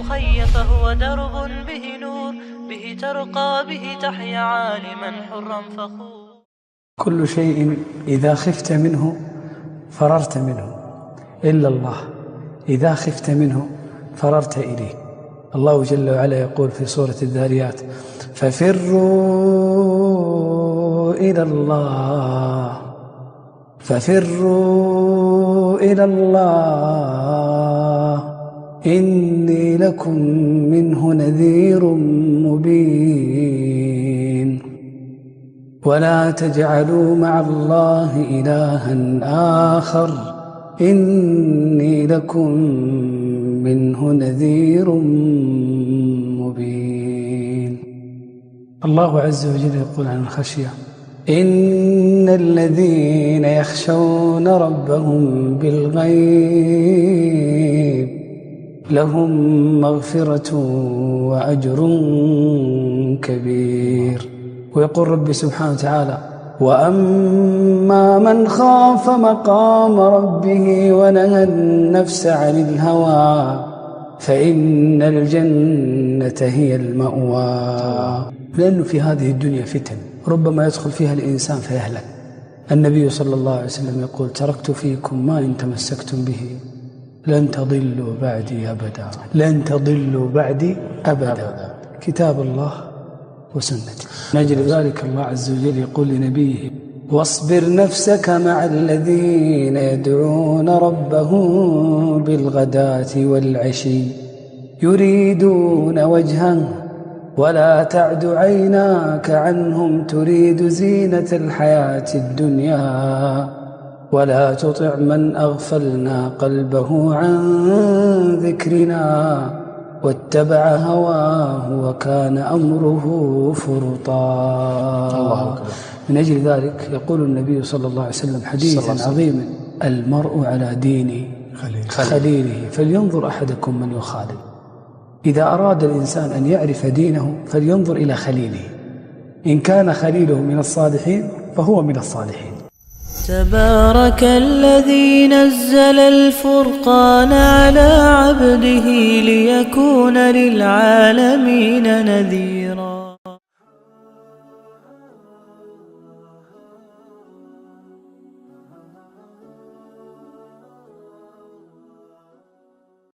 أخي فهو درب به نور، به ترقى به تحيا عالما حرا فخور. كل شيء إذا خفت منه فررت منه إلا الله، إذا خفت منه فررت إليه. الله جل وعلا يقول في سورة الذاريات: ففروا إلى الله، ففروا إلى الله إني لكم منه نذير مبين. ولا تجعلوا مع الله إلها آخر إني لكم منه نذير مبين. الله عز وجل يقول عن الخشية: إن الذين يخشون ربهم بالغيب لهم مغفرة وأجر كبير. ويقول ربي سبحانه وتعالى: وأما من خاف مقام ربه ونهى النفس عن الهوى فإن الجنة هي المأوى. لأنه في هذه الدنيا فتن ربما يدخل فيها الإنسان فيهلك. النبي صلى الله عليه وسلم يقول: تركت فيكم ما إن تمسكتم به لن تضلوا بعدي أبدا، لن تضلوا بعدي أبدا. كتاب الله وسنتي. من أجل ذلك الله عز وجل يقول لنبيه: واصبر نفسك مع الذين يدعون ربهم بالغداة والعشي يريدون وجهه ولا تعد عيناك عنهم تريد زينة الحياة الدنيا ولا تطع من أغفلنا قلبه عن ذكرنا واتبع هواه وكان أمره فرطا. الله أكبر. من أجل ذلك يقول النبي صلى الله عليه وسلم حديثا عظيما: المرء على دين خليله فلينظر أحدكم من يخالل. إذا أراد الإنسان أن يعرف دينه فلينظر إلى خليله، إن كان خليله من الصالحين فهو من الصالحين. تبارك الذي نزل الفرقان على عبده ليكون للعالمين نذيرا.